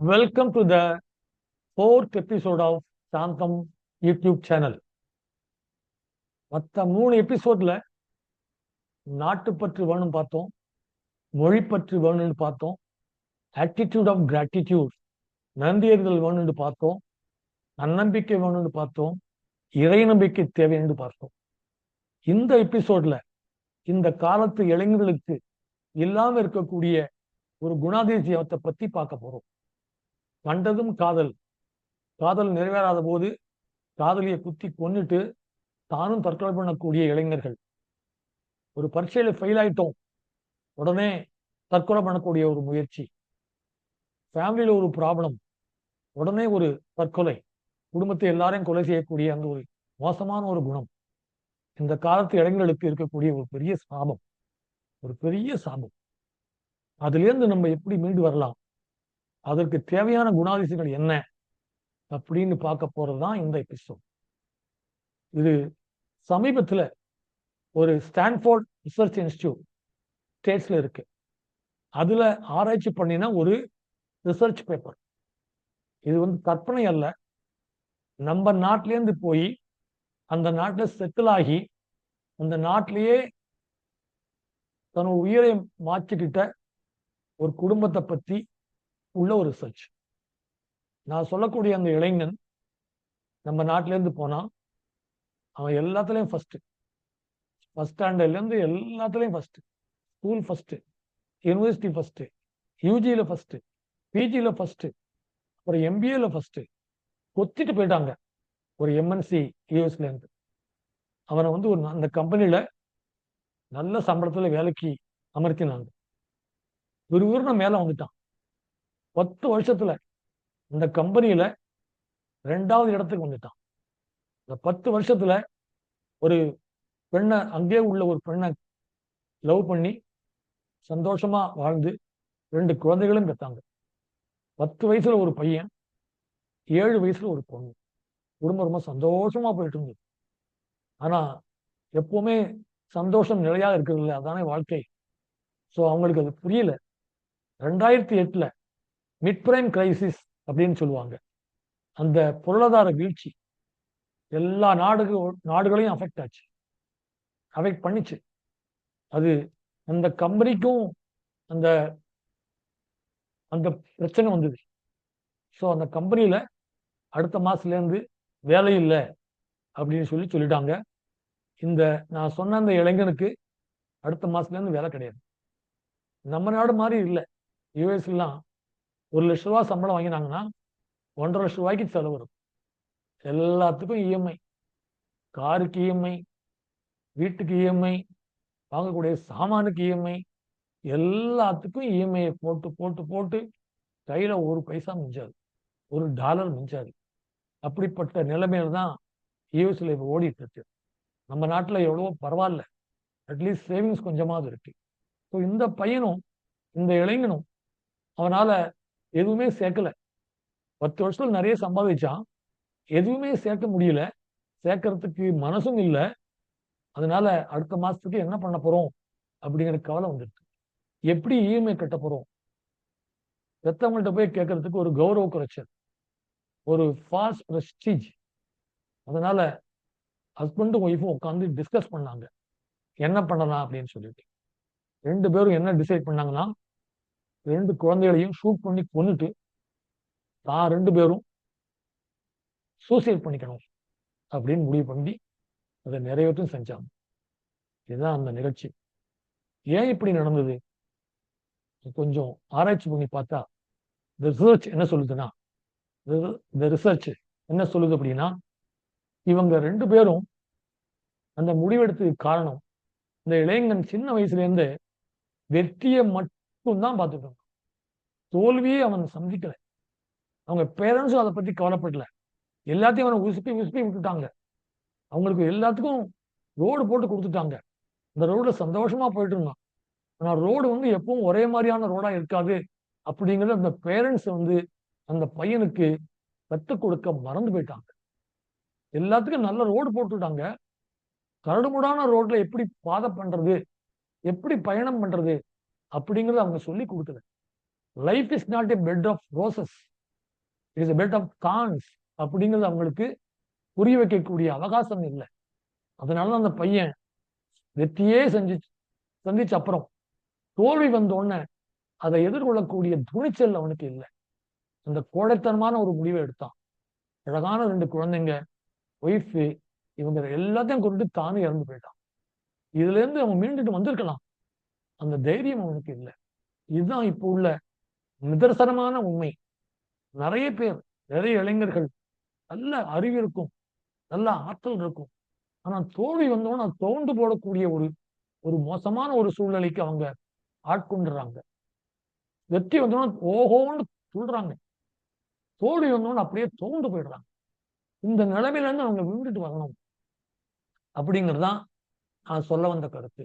Welcome to the fourth episode of சாந்தம் YouTube channel. மற்ற 3 எபிசோட்ல நாட்டுப்பற்று வேணும்னு பார்த்தோம், மொழிப்பற்று வேணும்னு பார்த்தோம், ஆட்டிடியூட் ஆஃப் கிராட்டிடியூட் நன்றியறிதல் வேணும்னு பார்த்தோம், நன்னம்பிக்கை வேணும்னு பார்த்தோம், இறை நம்பிக்கை தேவைன்னு பார்த்தோம். இந்த எபிசோட்ல இந்த காலத்து இளைஞர்களுக்கு இல்லாம இருக்கக்கூடிய ஒரு குணாதிசயத்தை பத்தி பார்க்க போறோம். கண்டதும் காதல், காதல் நிறைவேறாத போது காதலியை குத்தி கொன்னுட்டு தானும் தற்கொலை பண்ணக்கூடிய இளைஞர்கள், ஒரு பரீட்சையில ஃபெயில் ஆயிட்டோம் உடனே தற்கொலை பண்ணக்கூடிய ஒரு முயற்சி, ஃபேமிலியில ஒரு ப்ராப்ளம் உடனே ஒரு தற்கொலை, குடும்பத்தை எல்லாரையும் கொலை செய்யக்கூடிய அந்த ஒரு மோசமான ஒரு குணம் இந்த காலத்து இளைஞர்களுக்கு இருக்கக்கூடிய ஒரு பெரிய சாபம், ஒரு பெரிய சாபம். அதுல இருந்து நம்ம எப்படி மீண்டு வரலாம், அதற்கு தேவையான குணாதிசயங்கள் என்ன அப்படின்னு பார்க்க போறதுதான் இந்த எபிசோட். இது சமீபத்துல ஒரு ஸ்டான்ஃபோர்ட் ரிசர்ச் இன்ஸ்டிடியூட் ஸ்டேட்ஸ்ல இருக்கு, அதுல ஆராய்ச்சி பண்ணின ஒரு ரிசர்ச் பேப்பர். இது கற்பனை அல்ல, நம்ம நாட்டிலேருந்து போய் அந்த நாட்டில் செட்டில் ஆகி அந்த நாட்டிலேயே தன்னோட உயிரை மாற்றிக்கிட்ட ஒரு குடும்பத்தை பத்தி உள்ள ஒரு ரிசர்ச். நான் சொல்லக்கூடிய அந்த இளைஞன் நம்ம நாட்டிலேருந்து போனா அவன் எல்லாத்துலயும் ஃபர்ஸ்ட் ஸ்டாண்டர்ட்ல இருந்து எல்லாத்துலயும் first, school first, university first, யூஜியில ஃபர்ஸ்ட், பிஜியில ஃபர்ஸ்ட், ஒரு எம்பிஏல ஃபர்ஸ்ட் கொத்திட்டு போயிட்டாங்க ஒரு எம்என்சி யூஎஸ்ல இருந்து. அவனை ஒரு அந்த கம்பெனியில நல்ல சம்பளத்துல வேலைக்கு அமர்த்தினாங்க. விறுவிறுன்னு மேல வந்துட்டான். 10 வருஷத்துல இந்த கம்பெனியில 2வது இடத்துக்கு வந்துட்டான். இந்த 10 வருஷத்துல ஒரு பெண்ணை, அங்கே உள்ள ஒரு பெண்ணை லவ் பண்ணி சந்தோஷமா வாழ்ந்து 2 குழந்தைகளும் பெற்றாங்க. 10 வயசுல ஒரு பையன், 7 வயசுல ஒரு பொண்ணு. குடும்பம் ரொம்ப சந்தோஷமா போயிட்டு இருந்தது. ஆனா எப்பவுமே சந்தோஷம் நிலையா இருக்கிறது இல்லை, அதானே வாழ்க்கை. ஸோ அவங்களுக்கு அது புரியல. 2008ல மிட் பிரைம் கிரைசிஸ் அப்படின்னு சொல்லுவாங்க, அந்த பொருளாதார வீழ்ச்சி எல்லா நாடுகளையும் அஃபெக்ட் பண்ணிச்சு. அது அந்த கம்பெனிக்கும் அந்த அந்த பிரச்சனை வந்தது. ஸோ அந்த கம்பெனியில அடுத்த மாசத்துல இருந்து வேலை இல்லை அப்படின்னு சொல்லிட்டாங்க. இந்த நான் சொன்ன அந்த இளைஞனுக்கு அடுத்த மாசத்துல இருந்து வேலை கிடையாது. நம்ம நாடு மாதிரி இல்லை. யூஎஸ்லாம் 1 லட்ச ரூபா சம்பளம் வாங்கினாங்கன்னா 1,50,000 ரூபாய்க்கு செலவு வரும். எல்லாத்துக்கும் இஎம்ஐ, காருக்கு இஎம்ஐ, வீட்டுக்கு இஎம்ஐ, வாங்கக்கூடிய சாமானுக்கு இஎம்ஐ, எல்லாத்துக்கும் இஎம்ஐ போட்டு போட்டு போட்டு கையில 1 பைசா மிஞ்சாது, $1 மிஞ்சாது. அப்படிப்பட்ட நிலைமையில தான் யூஎஸ்ல இப்போ ஓடிட்டு இருக்கு. நம்ம நாட்டில் எவ்வளவோ பரவாயில்ல, அட்லீஸ்ட் சேவிங்ஸ் கொஞ்சமாவது இருக்கு. ஸோ இந்த பையனும் இந்த இளைஞனும் அவனால எதுவுமே சேர்க்கல. 10 வருஷத்துல நிறைய சம்பாதிச்சான், எதுவுமே சேர்க்க முடியல, சேர்க்கறதுக்கு மனசும் இல்லை. அதனால அடுத்த மாசத்துக்கு என்ன பண்ண போறோம் அப்படிங்கிற கவலை வந்துருக்கு. எப்படி இஎம்ஐ கட்ட போறோம், பெத்தவங்கள்ட்ட போய் கேட்கறதுக்கு ஒரு கௌரவ குறைச்சல், ஒரு ஃபால்ஸ் பிரஸ்டீஜ். அதனால ஹஸ்பண்டும் ஒய்ஃபும் உட்காந்து டிஸ்கஸ் பண்ணாங்க என்ன பண்ணலாம் அப்படின்னு சொல்லிட்டு. 2 பேரும் என்ன டிசைட் பண்ணாங்கன்னா, 2 குழந்தைகளையும் ஷூட் பண்ணி கொன்னுட்டு தான் 2 பேரும் சூசைட் பண்ணிக்கணும் அப்படின்னு முடிவு பண்ணி அதை நிறைவேற்றும் செஞ்சாங்க. இதுதான் அந்த நிகழ்ச்சி. ஏன் இப்படி நடந்தது கொஞ்சம் ஆராய்ச்சி பண்ணி பார்த்தா ரிசர்ச் என்ன சொல்லுதுன்னா, இந்த ரிசர்ச் என்ன சொல்லுது அப்படின்னா, இவங்க 2 பேரும் அந்த முடிவெடுத்ததுக்கு காரணம், இந்த இளைஞன் சின்ன வயசுல இருந்து வெற்றியை மட்டும்தான் பார்த்துக்கணும், தோல்வியே அவன் சந்திக்கல. அவங்க பேரண்ட்ஸும் அதை பத்தி கவலைப்படல, எல்லாத்தையும் அவனை உசுப்பி விட்டுட்டாங்க. அவங்களுக்கு எல்லாத்துக்கும் ரோடு போட்டு கொடுத்துட்டாங்க. இந்த ரோட்ல சந்தோஷமா போயிட்டு இருந்தான். ஆனா ரோடு எப்பவும் ஒரே மாதிரியான ரோடா இருக்காது அப்படிங்கிறது அந்த பேரண்ட்ஸ் அந்த பையனுக்கு கற்றுக் கொடுக்க மறந்து போயிட்டாங்க. எல்லாத்துக்கும் நல்ல ரோடு போட்டுட்டாங்க, கரடுமுடான ரோட்ல எப்படி பாதை பண்றது, எப்படி பயணம் பண்றது அப்படிங்கறது அவங்க சொல்லி கொடுக்கல. Life is not a bed of roses, it is a bed of cons அப்படிங்கிறது அவங்களுக்கு புரிய வைக்கக்கூடிய அவகாசம் இல்லை. அதனாலதான் அந்த பையன் வெற்றியே சந்திச்ச அப்புறம் தோல்வி வந்தோடனே அதை எதிர்கொள்ளக்கூடிய துணிச்சல் அவனுக்கு இல்லை. அந்த கோடைத்தனமான ஒரு முடிவை எடுத்தான். அழகான 2 குழந்தைங்க, ஒய்ஃபு, இவங்க எல்லாத்தையும் கொண்டு தானே இறந்து போயிட்டான். இதுல இருந்து அவன் மீண்டுட்டு வந்திருக்கலாம், அந்த தைரியம் அவனுக்கு இல்லை. இதுதான் இப்போ உள்ள நிதர்சனமான உண்மை. நிறைய பேர், நிறைய இளைஞர்கள் நல்ல அறிவு இருக்கும், நல்ல ஆற்றல் இருக்கும், ஆனா தோல்வி வந்தோன்னு தோண்டு போடக்கூடிய ஒரு மோசமான ஒரு சூழ்நிலைக்கு அவங்க ஆட்கொண்டுறாங்க. வெற்றி வந்தோன்னு ஓஹோன்னு சொல்றாங்க, தோல்வி வந்தோன்னு அப்படியே தோண்டு போயிடுறாங்க. இந்த நிலைமையில இருந்து அவங்க விழுந்துட்டு வரணும் அப்படிங்கிறதுதான் நான் சொல்ல வந்த கருத்து.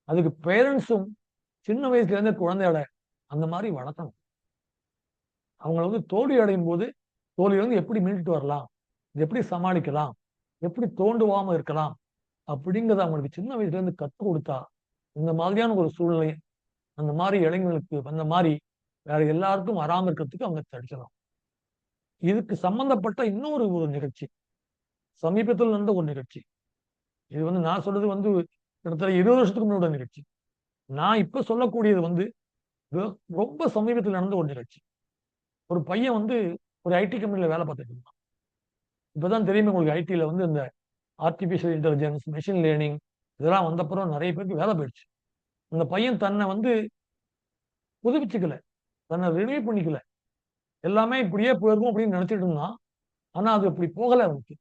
அதுக்கு பேரண்ட்ஸும் சின்ன வயசுல இருந்த குழந்தையோட அந்த மாதிரி வளர்க்கணும். அவங்கள தோல்வி அடையும் போது தோல்வியிலிருந்து எப்படி மீண்டுட்டு வரலாம், எப்படி சமாளிக்கலாம், எப்படி தோண்டுவாம இருக்கலாம் அப்படிங்கிறத அவங்களுக்கு சின்ன வயசுல இருந்து கற்றுக் கொடுத்தா இந்த மாதிரியான ஒரு சூழ்நிலை அந்த மாதிரி இளைஞர்களுக்கு அந்த மாதிரி வேற எல்லாருக்கும் வராம இருக்கிறதுக்கு அவங்க தடுக்கலாம். இதுக்கு சம்பந்தப்பட்ட இன்னொரு நிகழ்ச்சி சமீபத்தில் நடந்த ஒரு நிகழ்ச்சி. இது நான் சொல்றது கிட்டத்தட்ட 20 வருஷத்துக்கு முன்னோட நிகழ்ச்சி. நான் இப்ப சொல்லக்கூடியது ரொம்ப சமீபத்தில் நடந்த ஒரு நிகழ்ச்சி. ஒரு பையன் ஒரு ஐடி கம்பெனில வேலை பார்த்துட்டு இருந்தான். இப்பதான் தெரியுமே உங்களுக்கு, ஐடில இந்த ஆர்டிபிஷியல் இன்டெலிஜென்ஸ், மெஷின் லேர்னிங் இதெல்லாம் வந்தப்புறம் நிறைய பேருக்கு வேலை போயிடுச்சு. அந்த பையன் தன்னை புதுப்பிச்சுக்கல, தன்னை ரினியூ பண்ணிக்கல, எல்லாமே இப்படியே போயிருக்கும் அப்படின்னு நினைச்சிட்டு இருந்தான். ஆனா அது அப்படி போகல அவனுக்கு.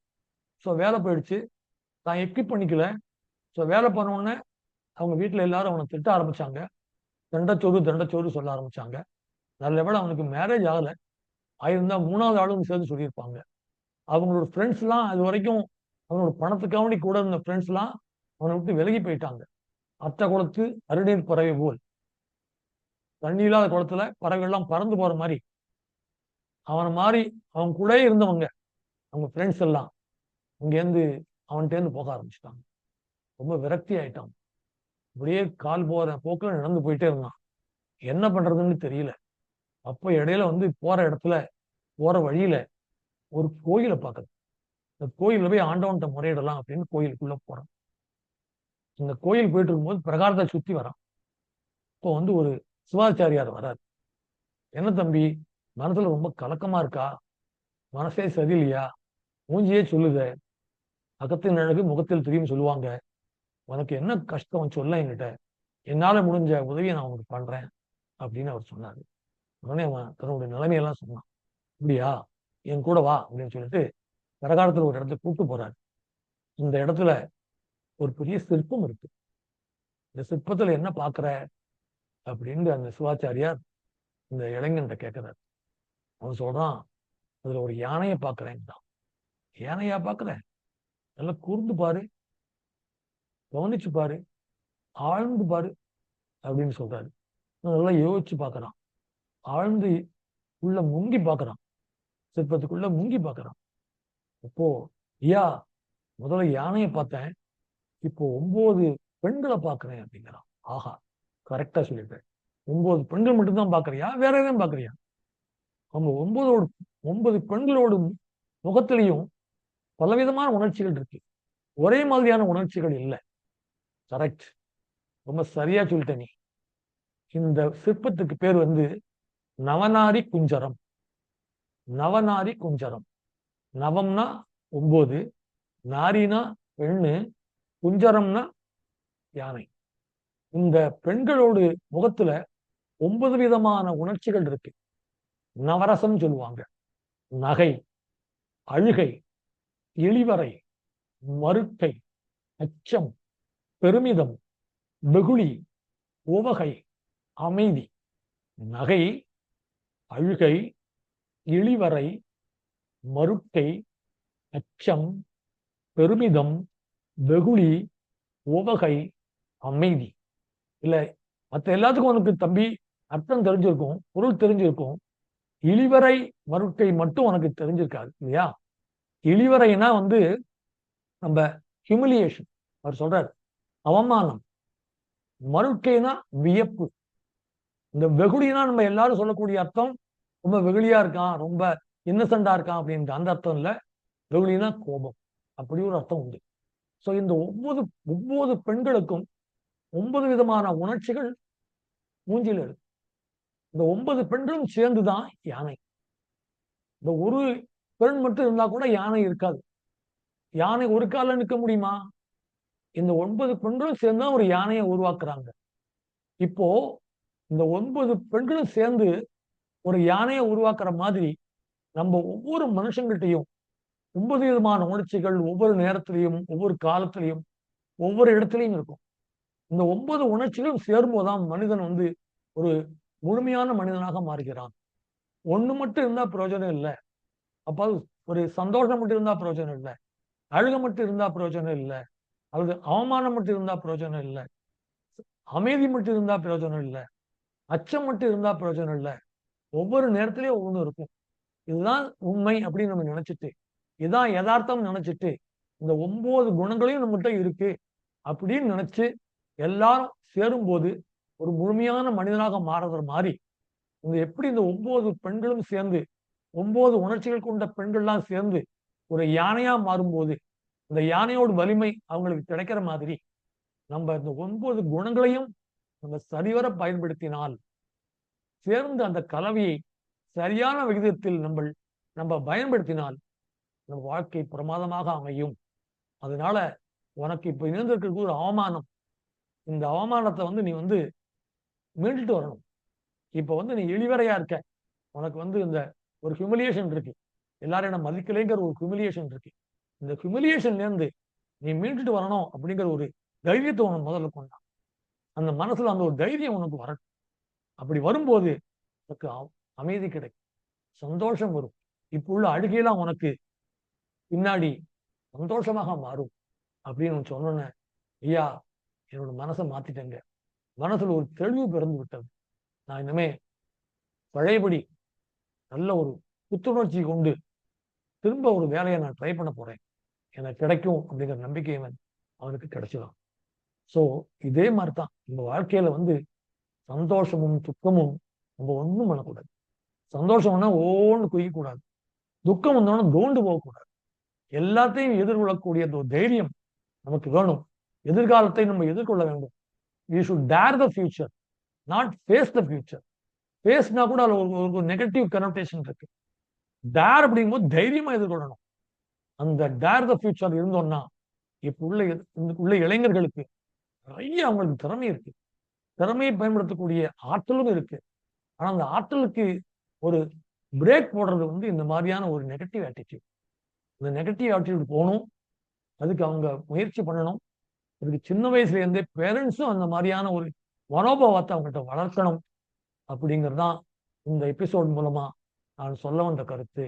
ஸோ வேலை போயிடுச்சு, தான் எக்யூப் பண்ணிக்கல. ஸோ வேலை பண்ண உடனே அவங்க வீட்டுல எல்லாரும் அவனை திட்ட ஆரம்பிச்சாங்க, தண்டச்சோறு சொல்ல ஆரம்பிச்சாங்க. நல்ல வேளை அவனுக்கு மேரேஜ் ஆகல, ஆயிருந்தா 3வது ஆளும் சேர்ந்து சொல்லியிருப்பாங்க. அவங்களோட ஃப்ரெண்ட்ஸ் எல்லாம் அது வரைக்கும் அவனோட பணத்துக்காவணி கூட இருந்த ஃப்ரெண்ட்ஸ் எல்லாம் அவனை விட்டு விலகி போயிட்டாங்க. அத்தை குளத்து அருநீர் பறவை போல், தண்ணி இல்லாத குளத்துல பறவை எல்லாம் பறந்து போற மாதிரி அவனை மாதிரி அவன் கூட இருந்தவங்க, அவங்க ஃப்ரெண்ட்ஸ் எல்லாம் இங்கேருந்து அவன்கிட்டேருந்து போக ஆரம்பிச்சிட்டாங்க. ரொம்ப விரக்தி ஆயிட்டான். அப்படியே கால் போற போக்குல நடந்து போயிட்டே இருந்தான். என்ன பண்றதுன்னு தெரியல. அப்போ இடையில போற இடத்துல போற வழியில ஒரு கோயிலை பார்க்குது. இந்த கோயில போய் ஆண்டவன்கிட்ட முறையிடலாம் அப்படின்னு கோயிலுக்குள்ள போறான். இந்த கோயில் போயிட்டு இருக்கும்போது பிரகாரத்தை சுத்தி வரான். இப்போ ஒரு சிவாச்சாரியார் வர்றாரு. என்ன தம்பி, மனசுல ரொம்ப கலக்கமா இருக்கா, மனசே சரியில்லையா, மூஞ்சியே சொல்லுத, அகத்தின் அழகு முகத்தில் தெரியும் சொல்லுவாங்க, உனக்கு என்ன கஷ்டம் சொல்ல, என்கிட்ட என்னால முடிஞ்ச உதவியை நான் உனக்கு பண்றேன் அப்படின்னு அவர் சொன்னாரு. உடனே அவன் தன்னுடைய நிலைமையெல்லாம் சொன்னான். அப்படியா, என் கூட வா அப்படின்னு சொல்லிட்டு பிரகாரத்துல ஒரு இடத்துல கூப்பிட்டு போறாரு. இந்த இடத்துல ஒரு பெரிய சிற்பம் இருக்கு. இந்த சிற்பத்துல என்ன பாக்குற அப்படின்னு அந்த சிவாச்சாரியார் இந்த இளைஞன்கிட்ட கேட்கிறார். அவன் சொல்றான், அதுல ஒரு யானையை பாக்குறேன். யானையா பாக்குறேன், நல்லா கூர்ந்து பாரு, கவனிச்சு பாரு, ஆழ்ந்து பாரு அப்படின்னு சொல்றாரு. நல்லா யோசிச்சு பாக்குறான், ஆழ்ந்து உள்ள முங்கி பாக்குறான், சிற்பத்துக்குள்ள முங்கி பாக்குறான். அப்போ ஐயா, முதல்ல யானையை பார்த்தேன், இப்போ 9 பெண்களை பாக்குறேன் அப்படிங்கிறான். ஆஹா, கரெக்டா சொல்லிட்டேன். 9 பெண்கள் மட்டும்தான் பாக்குறியா, வேற எதுவும் பாக்குறியா? அவங்க 9 பெண்களோட முகத்திலையும் பலவிதமான உணர்ச்சிகள் இருக்கு, ஒரே மாதிரியான உணர்ச்சிகள் இல்லை. கரெக்ட், ரொம்ப சரியா சொல்லிட்ட நீ. இந்த சிற்பத்துக்கு பேர் நவநாரி குஞ்சரம். நவநாரி குஞ்சரம். நவம்னா 9, நாரினா பெண்ணு, குஞ்சரம்னா யானை. இந்த பெண்களோடு முகத்துல 9 விதமான உணர்ச்சிகள் இருக்கு. நவரசம் சொல்லுவாங்க. நகை, அழுகை, இழிவரை, மறுக்கை, அச்சம், பெருமிதம், வெகுளி, உவகை, அமைதி. நகை, அழுகை, இழிவரை, மறுக்கை, அச்சம், பெருமிதம், வெகுளி, உவகை, அமைதி. இல்ல மற்ற எல்லாத்துக்கும் உனக்கு தம்பி அர்த்தம் தெரிஞ்சிருக்கும், பொருள் தெரிஞ்சிருக்கும். இழிவரை மறுக்கை மட்டும் உனக்கு தெரிஞ்சிருக்காது இல்லையா? இழிவரைனா நம்ம ஹியூமிலியேஷன், அவர் சொல்றாரு, அவமானம். மறுக்கைனா வியப்பு. இந்த வெகுளினா நம்ம எல்லாரும் சொல்லக்கூடிய அர்த்தம் ரொம்ப வெகுளியா இருக்கான், ரொம்ப இன்னசென்டா இருக்கான் அப்படின்ற அந்த அர்த்தம் இல்ல. வெகுளினா கோபம், அப்படி ஒரு அர்த்தம் உண்டு. ஸோ இந்த ஒவ்வொரு ஒவ்வொரு பெண்களுக்கும் 9 விதமான உணர்ச்சிகள் மூஞ்சில இருக்கு. இந்த 9 பெண்களும் சேர்ந்துதான் யானை. இந்த ஒரு பெண் மட்டும் இருந்தா கூட யானை இருக்காது. யானை ஒரு கால நிற்க முடியுமா? இந்த 9 பெண்களும் சேர்ந்து ஒரு யானையை உருவாக்குறாங்க. இப்போ இந்த 9 பெண்களும் சேர்ந்து ஒரு யானையை உருவாக்குற மாதிரி நம்ம ஒவ்வொரு மனுஷங்கள்கிட்டையும் 9 விதமான உணர்ச்சிகள் ஒவ்வொரு நேரத்திலையும், ஒவ்வொரு காலத்திலையும், ஒவ்வொரு இடத்துலையும் இருக்கும். இந்த 9 உணர்ச்சிகளும் சேரும்போதுதான் மனிதன் ஒரு முழுமையான மனிதனாக மாறுகிறான். ஒண்ணு மட்டும் இருந்தா பிரயோஜனம் இல்லை. அப்போ ஒரு சந்தோஷம் மட்டும் இருந்தா பிரயோஜனம் இல்லை, அழுக மட்டும் இருந்தா பிரயோஜனம் இல்லை, அல்லது அவமானம் மட்டும் இருந்தா பிரயோஜனம் இல்லை, அமைதி மட்டும் இருந்தா பிரயோஜனம் இல்லை, அச்சம் மட்டும் இருந்தா பிரயோஜனம் இல்லை. ஒவ்வொரு நேரத்திலயும் ஒவ்வொன்று இருக்கும். இதுதான் உண்மை அப்படின்னு நம்ம நினைச்சிட்டு, இதுதான் யதார்த்தம் நினைச்சிட்டு, இந்த 9 குணங்களையும் நம்மகிட்ட இருக்கு அப்படின்னு நினைச்சு எல்லாரும் சேரும்போது ஒரு முழுமையான மனிதனாக மாறுற மாதிரி எப்படி இந்த 9 பெண்களும் சேர்ந்து 9 உணர்ச்சிகள் கொண்ட பெண்கள்லாம் சேர்ந்து ஒரு யானையா மாறும்போது இந்த யானையோட வலிமை அவங்களுக்கு கிடைக்கிற மாதிரி நம்ம இந்த 9 குணங்களையும் நம்ம சரிவர பயன்படுத்தினால், சேர்ந்து அந்த கலவையை சரியான விகிதத்தில் நம்ம பயன்படுத்தினால் நம்ம வாழ்க்கை பிரமாதமாக அமையும். அதனால உனக்கு இப்ப இருந்திருக்கிறது ஒரு அவமானம். இந்த அவமானத்தை நீ மீண்டுட்டு வரணும். இப்ப நீ இழிவரையா இருக்க, உனக்கு இந்த ஒரு ஹியூமிலியேஷன் இருக்கு, எல்லாரும் என்ன மதிக்கலைங்கிற ஒரு ஹியூமிலியேஷன் இருக்கு. இந்த ஹியூமிலியேஷன்ல இருந்து நீ மீண்டுட்டு வரணும் அப்படிங்கிற ஒரு தைரியத்தை உனக்கு முதல்ல கொண்டான். அந்த மனசுல அந்த ஒரு தைரியம் உனக்கு வரட்டும். அப்படி வரும்போது உனக்கு அமைதி கிடைக்கும், சந்தோஷம் வரும். இப்ப உள்ள அழுகையெல்லாம் உனக்கு பின்னாடி சந்தோஷமாக மாறும் அப்படின்னு சொன்னோன்னே, ஐயா என்னோட மனசை மாத்திட்டேங்க, மனசுல ஒரு தெளிவு பிறந்து விட்டது. நான் இனிமே பழையபடி நல்ல ஒரு புத்துணர்ச்சி கொண்டு திரும்ப ஒரு வேலையை நான் ட்ரை பண்ண போறேன், எனக்கு கிடைக்கும் அப்படிங்கிற நம்பிக்கை அவனுக்கு கிடைச்சிடும். ஸோ இதே மாதிரிதான் நம்ம வாழ்க்கையில சந்தோஷமும் துக்கமும் நம்ம ஒன்றும் பண்ணக்கூடாது. சந்தோஷம்னா ஓன்னு குய்யக்கூடாது, துக்கம் வந்தோன்னா தோண்டு போகக்கூடாது. எல்லாத்தையும் எதிர்கொள்ளக்கூடிய அந்த ஒரு தைரியம் நமக்கு வேணும். எதிர்காலத்தை நம்ம எதிர்கொள்ள வேண்டும். We should dare the future, not face the future. ஃபேஸ்னா கூட அதுல ஒரு நெகட்டிவ் கனோட்டேஷன் இருக்கு. டேர் அப்படிங்கும்போது தைரியமா எதிர்கொள்ளணும். அந்த டேர் த ஃபியூச்சர் இருந்தோம்னா இப்ப உள்ள இளைஞர்களுக்கு நிறைய அவங்களுக்கு திறமை இருக்கு, திறமையை பயன்படுத்தக்கூடிய ஆற்றலும் இருக்கு. ஆனா அந்த ஆற்றலுக்கு ஒரு பிரேக் போடுறது இந்த மாதிரியான ஒரு நெகட்டிவ் ஆட்டிடியூட். இந்த நெகட்டிவ் ஆட்டிடியூட் போகணும், அதுக்கு அவங்க முயற்சி பண்ணணும். அதுக்கு சின்ன வயசுல இருந்தே பேரண்ட்ஸும் அந்த மாதிரியான ஒரு மனோபாவத்தை அவங்ககிட்ட வளர்க்கணும். அப்படிங்கிறதுதான் இந்த எபிசோட் மூலமா நான் சொல்ல வந்த கருத்து.